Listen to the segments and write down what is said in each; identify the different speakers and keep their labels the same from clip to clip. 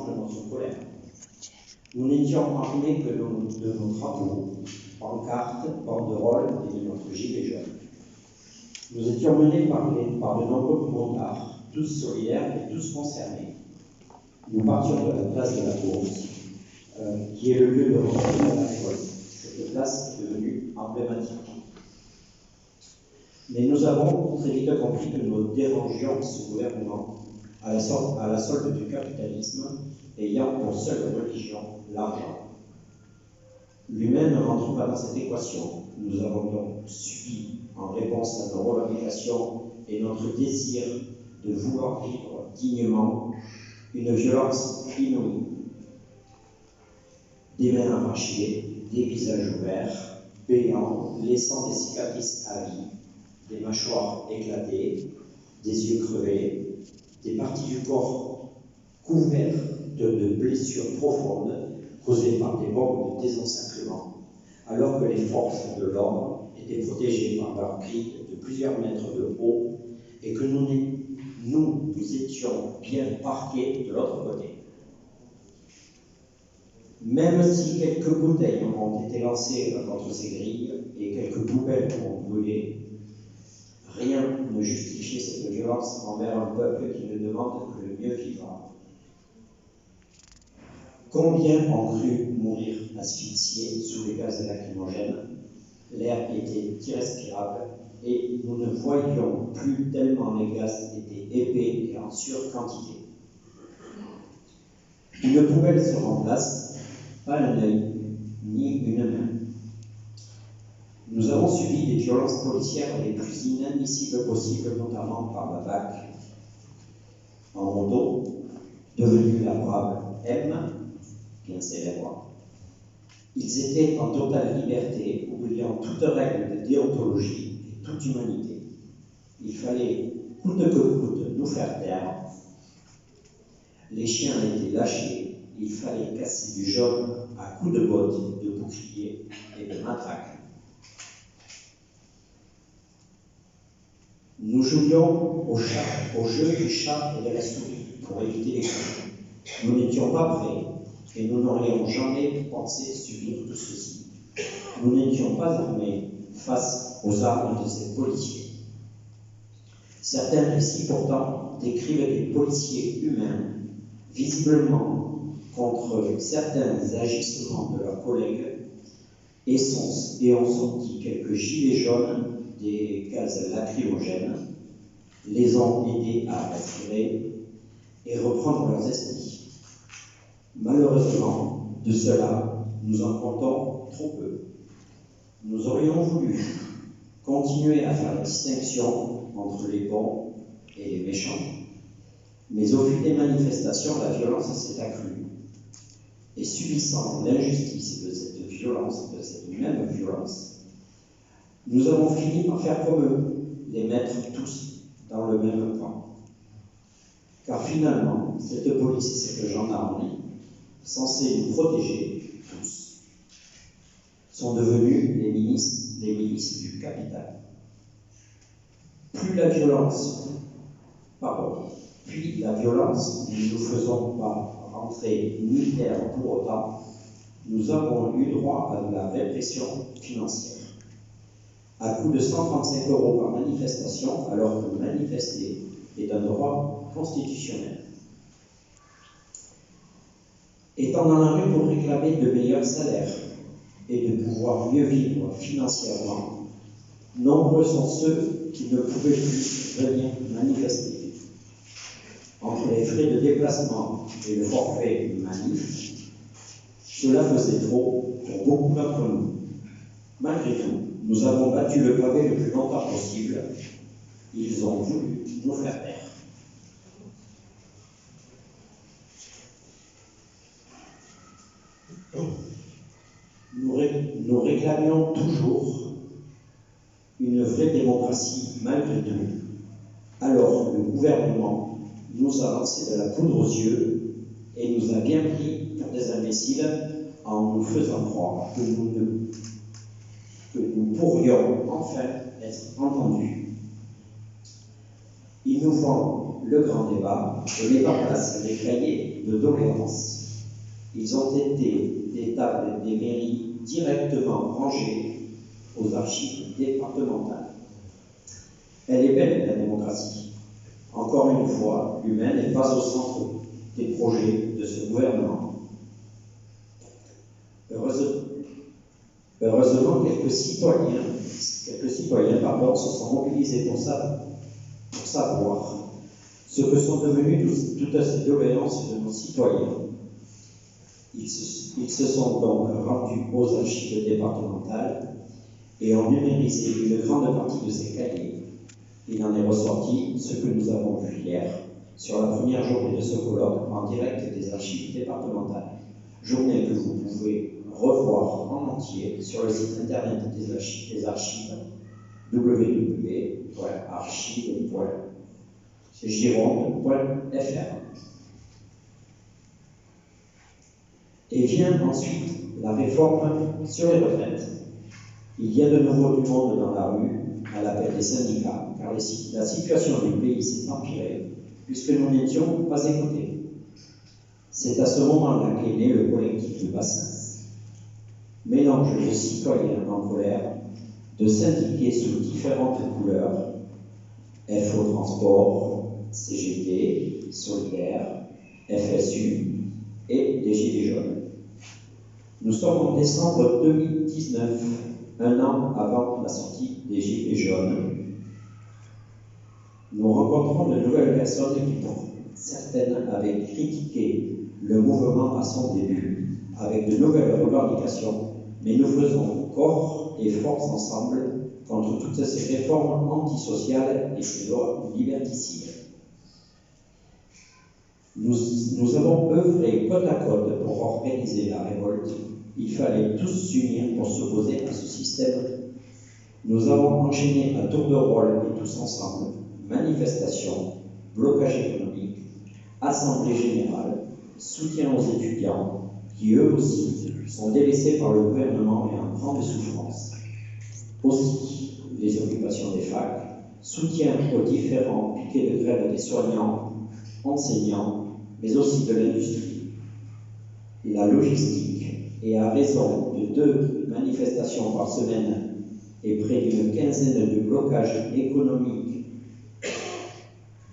Speaker 1: franche de notre colère. Nous n'étions armés que de nos drapeaux, pancartes, banderoles et de notre gilet jaune. Nous étions menés par de nombreux motards, tous solidaires et tous concernés. Nous partions de la place de la Bourse, qui est le lieu de rencontre de la révolte. Cette place est devenue emblématique. Mais nous avons très vite compris que nous dérangions ce gouvernement à la solde du capitalisme, ayant pour seule religion l'argent. Lui-même n'entre pas dans cette équation. Nous avons donc subi, en réponse à nos revendications et notre désir de vouloir vivre dignement, une violence inouïe. Des mains arrachées, des visages ouverts, béants, laissant des cicatrices à vie, des mâchoires éclatées, des yeux crevés, des parties du corps couvertes de blessures profondes causées par des bombes de désencerclement, alors que les forces de l'ordre étaient protégées par leurs grilles de plusieurs mètres de haut et que nous étions bien parqués de l'autre côté. Même si quelques bouteilles ont été lancées contre ces grilles et quelques poubelles ont brûlé, rien ne justifiait cette violence envers un peuple qui ne demande que le mieux vivre. Combien ont cru mourir asphyxiés sous les gaz lacrymogènes? L'air était irrespirable et nous ne voyions plus tellement les gaz étaient épais et en surquantité. Une poubelle se remplace, pas un œil, ni une main. Nous avons subi des violences policières les plus inadmissibles possibles, notamment par la BAC, en moto, devenue la brave M, bien célèbre. Ils étaient en totale liberté, oubliant toute règle de déontologie et toute humanité. Il fallait, coûte que coûte, nous faire taire. Les chiens étaient lâchés, il fallait casser du jaune à coups de bottes, de boucliers et de matraques. Nous jouions au jeu du chat et de la souris pour éviter les coups. Nous n'étions pas prêts et nous n'aurions jamais pensé subir tout ceci. Nous n'étions pas armés face aux armes de ces policiers. Certains récits pourtant décrivent des policiers humains, visiblement contre certains agissements de leurs collègues, et ont sorti quelques gilets jaunes des gaz lacrymogènes, les ont aidés à respirer et reprendre leurs esprits. Malheureusement, de cela, nous en comptons trop peu. Nous aurions voulu continuer à faire la distinction entre les bons et les méchants, mais au fil des manifestations, la violence s'est accrue. Et subissant l'injustice de cette violence, de cette même violence, nous avons fini par faire comme eux, les mettre tous dans le même camp. Car finalement, cette police et cette gendarmerie, censées nous protéger tous, sont devenues les milices du capital. Puis la violence, nous ne faisons pas rentrer ni terre pour autant, nous avons eu droit à de la répression financière. À coût de 135 € par manifestation, alors que manifester est un droit constitutionnel. Étant dans la rue pour réclamer de meilleurs salaires et de pouvoir mieux vivre financièrement, nombreux sont ceux qui ne pouvaient plus venir manifester. Entre les frais de déplacement et le forfait manif, cela faisait trop pour beaucoup d'entre nous. Malgré tout, nous avons battu le pavé le plus longtemps possible. Ils ont voulu nous faire taire. Nous réclamions toujours une vraie démocratie malgré tout. Alors le gouvernement nous a lancé de la poudre aux yeux et nous a bien pris pour des imbéciles en nous faisant croire que nous pourrions enfin être entendus. Ils nous font le grand débat et mettent en place les cahiers et de doléances. Ils ont été des tables des mairies directement rangées aux archives départementales. Elle est belle, la démocratie. Encore une fois, l'humain n'est pas au centre des projets de ce gouvernement. Heureusement, quelques citoyens se sont mobilisés pour savoir ce que sont devenues toutes ces doléances de nos citoyens. Ils se sont donc rendus aux archives départementales et ont numérisé une grande partie de ces cahiers. Il en est ressorti ce que nous avons vu hier sur la première journée de ce colloque en direct des archives départementales. Journée que vous pouvez revoir en entier sur le site internet des archives www.archives.gironde.fr. Et vient ensuite la réforme sur les retraites. Il y a de nouveau du monde dans la rue, à l'appel des syndicats, car la situation du pays s'est empirée, puisque nous n'étions pas écoutés. C'est à ce moment-là qu'est né le collectif de Bassins. Mélange de citoyens en colère, de syndiqués sous différentes couleurs, FO Transport, CGT, Solidaire, FSU et des Gilets jaunes. Nous sommes en décembre 2019, un an avant la sortie des Gilets jaunes. Nous rencontrons de nouvelles personnes qui, pour certaines, avaient critiqué le mouvement à son début, avec de nouvelles revendications, mais nous faisons corps et force ensemble contre toutes ces réformes antisociales et ces lois liberticides. Nous avons œuvré côte à côte pour organiser la révolte. Il fallait tous s'unir pour s'opposer à ce système. Nous avons enchaîné à tour de rôle et tous ensemble, manifestations, blocage économique, assemblée générale, soutien aux étudiants, qui eux aussi sont délaissés par le gouvernement et en grande souffrance. Aussi, les occupations des facs, soutien aux différents piquets de grève des soignants, enseignants, mais aussi de l'industrie. La logistique, et à raison de 2 manifestations par semaine et près d'une quinzaine de blocages économiques,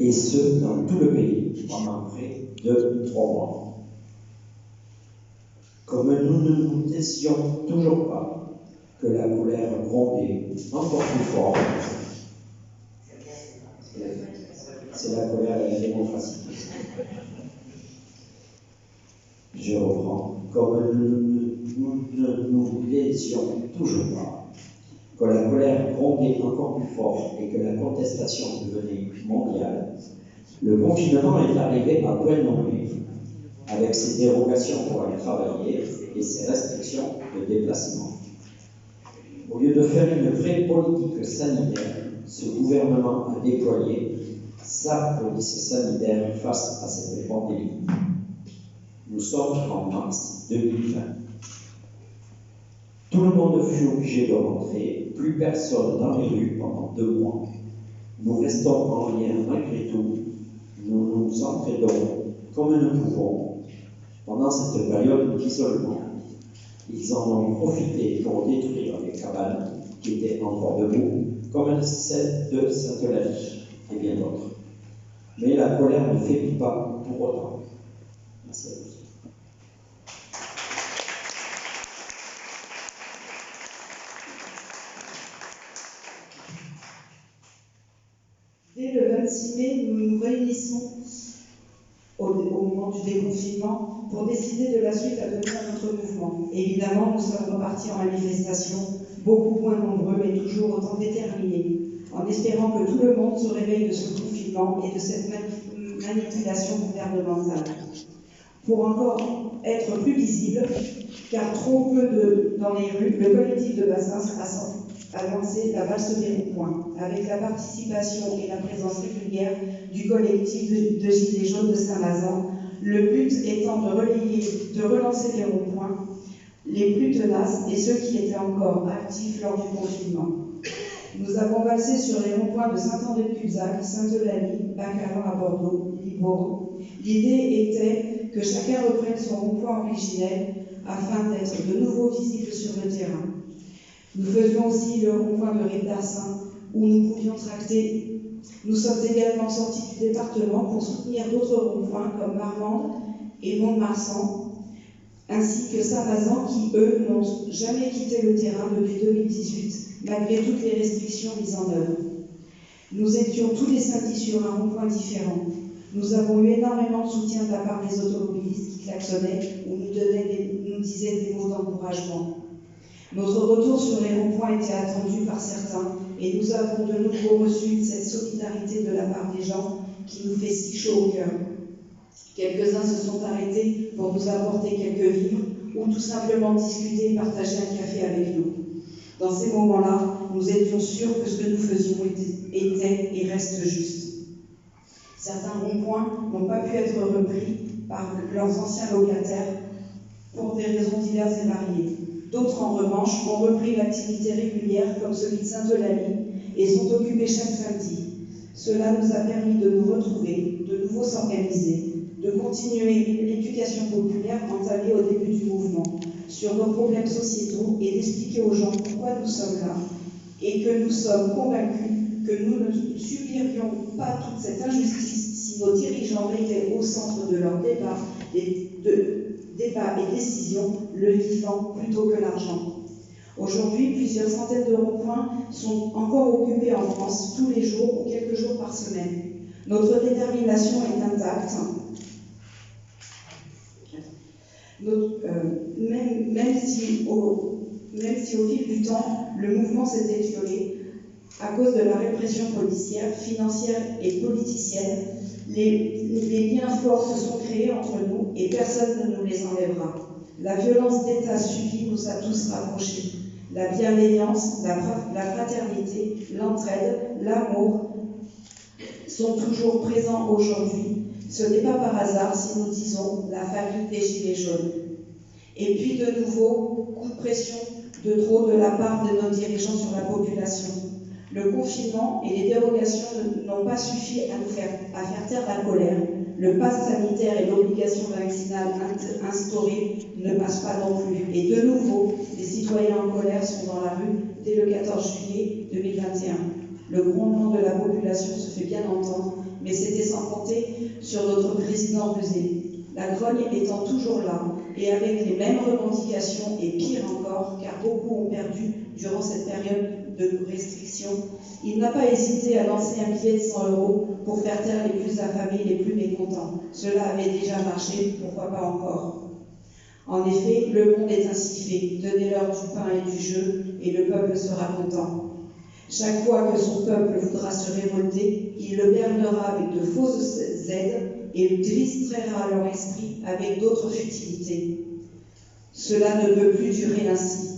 Speaker 1: et ce dans tout le pays, pendant près de 3 mois. Comme nous ne nous disions toujours pas que la colère grondait encore plus fort, c'est la colère et la démocratie. Je reprends. Comme nous ne nous disions toujours pas que la colère grondait encore plus fort et que la contestation devenait mondiale, le confinement est arrivé à point nommé, avec ses dérogations pour aller travailler et ses restrictions de déplacement. Au lieu de faire une vraie politique sanitaire, ce gouvernement a déployé sa police sanitaire face à cette pandémie. Nous sommes en mars 2020. Tout le monde fut obligé de rentrer, plus personne dans les rues pendant 2 mois. Nous restons en lien malgré tout, nous nous entraidons comme nous pouvons pendant cette période d'isolement. Ils en ont profité pour détruire les cabanes qui étaient encore debout, comme celle de Sainte-Eulalie et bien d'autres. Mais la colère ne faiblit pas pour autant. Merci à tous.
Speaker 2: Dès le 26 mai, nous nous réunissons au moment du déconfinement pour décider de la suite à donner à notre mouvement. Évidemment, nous sommes repartis en manifestation, beaucoup moins nombreux, mais toujours autant déterminés, en espérant que tout le monde se réveille de ce confinement et de cette manipulation gouvernementale. Pour encore être plus visible, car trop peu dans les rues, le collectif de Bassins a lancé la valse des ronds-points, avec la participation et la présence régulière du collectif de Gilets jaunes de Saint-Mazan, le but étant de relancer les ronds-points, les plus tenaces et ceux qui étaient encore actifs lors du confinement. Nous avons valsé sur les ronds-points de Saint-André-de-Cubzac, Sainte-Eulalie, Bacalan à Bordeaux, Libourne. L'idée était que chacun reprenne son rond-point originel afin d'être de nouveau visible sur le terrain. Nous faisions aussi le rond-point de Rive-d'Arcin où nous pouvions tracter. Nous sommes également sortis du département pour soutenir d'autres ronds-points comme Marmande et Mont-de-Marsan, ainsi que Saint-Mazan qui, eux, n'ont jamais quitté le terrain depuis 2018, malgré toutes les restrictions mises en œuvre. Nous étions tous les samedis sur un rond-point différent. Nous avons eu énormément de soutien de la part des automobilistes qui klaxonnaient ou nous disaient des mots d'encouragement. Notre retour sur les ronds-points était attendu par certains et nous avons de nouveau reçu cette solidarité de la part des gens qui nous fait si chaud au cœur. Quelques-uns se sont arrêtés pour nous apporter quelques vivres ou tout simplement discuter et partager un café avec nous. Dans ces moments-là, nous étions sûrs que ce que nous faisions était et reste juste. Certains ronds-points n'ont pas pu être repris par leurs anciens locataires pour des raisons diverses et variées. D'autres, en revanche, ont repris l'activité régulière, comme celui de Sainte-Eulalie, et sont occupés chaque samedi. Cela nous a permis de nous retrouver, de nouveau s'organiser, de continuer l'éducation populaire entamée au début du mouvement sur nos problèmes sociétaux et d'expliquer aux gens pourquoi nous sommes là et que nous sommes convaincus que nous ne subirions pas toute cette injustice si nos dirigeants mettaient au centre de leurs débats et décisions le vivant plutôt que l'argent. Aujourd'hui, plusieurs centaines de ronds-points sont encore occupés en France tous les jours ou quelques jours par semaine. Notre détermination est intacte. Même si au fil du temps, le mouvement s'est étiolé à cause de la répression policière, financière et politicienne, les liens forts se sont créés entre nous et personne ne nous les enlèvera. La violence d'État subie nous a tous rapprochés. La bienveillance, la fraternité, l'entraide, l'amour sont toujours présents aujourd'hui. Ce n'est pas par hasard si nous disons la famille des Gilets jaunes. Et puis de nouveau, coup de pression de trop de la part de nos dirigeants sur la population. Le confinement et les dérogations n'ont pas suffi à faire taire la colère. Le pass sanitaire et l'obligation vaccinale instaurée ne passent pas non plus. Et de nouveau, les citoyens en colère sont dans la rue dès le 14 juillet 2021. Le grondement de la population se fait bien entendre, mais c'était sans compter sur notre président Buzet. La grogne étant toujours là, et avec les mêmes revendications, et pire encore, car beaucoup ont perdu durant cette période de restriction, il n'a pas hésité à lancer un billet de 100 € pour faire taire les plus affamés, les plus mécontents. Cela avait déjà marché, pourquoi pas encore? En effet, le monde est ainsi fait. Donnez-leur du pain et du jeu, et le peuple sera content. Chaque fois que son peuple voudra se révolter, il le bernera avec de fausses aides et distraira leur esprit avec d'autres futilités. Cela ne peut plus durer ainsi.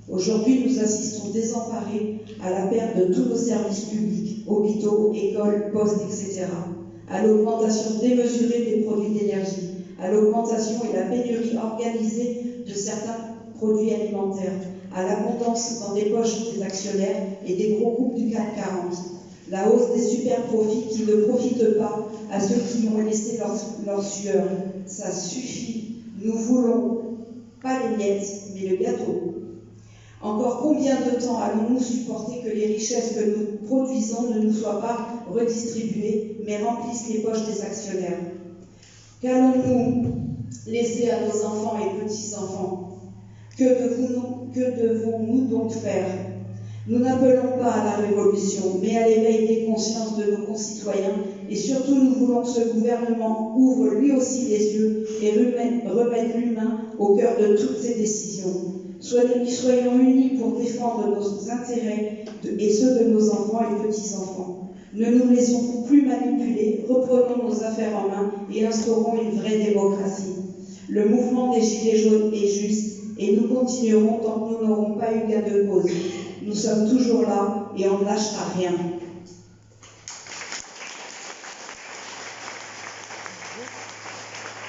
Speaker 2: Aujourd'hui, nous assistons désemparés à la perte de tous nos services publics, hôpitaux, écoles, postes, etc., à l'augmentation démesurée des produits d'énergie, à l'augmentation et la pénurie organisée de certains produits alimentaires, à l'abondance dans des poches des actionnaires et des gros groupes du CAC 40, la hausse des super profits qui ne profitent pas à ceux qui ont laissé leur sueur. Ça suffit. Nous voulons pas les miettes, mais le gâteau. Encore combien de temps allons-nous supporter que les richesses que nous produisons ne nous soient pas redistribuées, mais remplissent les poches des actionnaires? Qu'allons-nous laisser à nos enfants et petits-enfants? Que devons-nous donc faire? Nous n'appelons pas à la révolution, mais à l'éveil des consciences de nos concitoyens, et surtout nous voulons que ce gouvernement ouvre lui aussi les yeux et remette l'humain au cœur de toutes ses décisions. Soyons unis pour défendre nos intérêts et ceux de nos enfants et petits-enfants. Ne nous laissons plus manipuler, reprenons nos affaires en main et instaurons une vraie démocratie. Le mouvement des Gilets jaunes est juste et nous continuerons tant que nous n'aurons pas eu gain de cause. Nous sommes toujours là et on ne lâchera rien.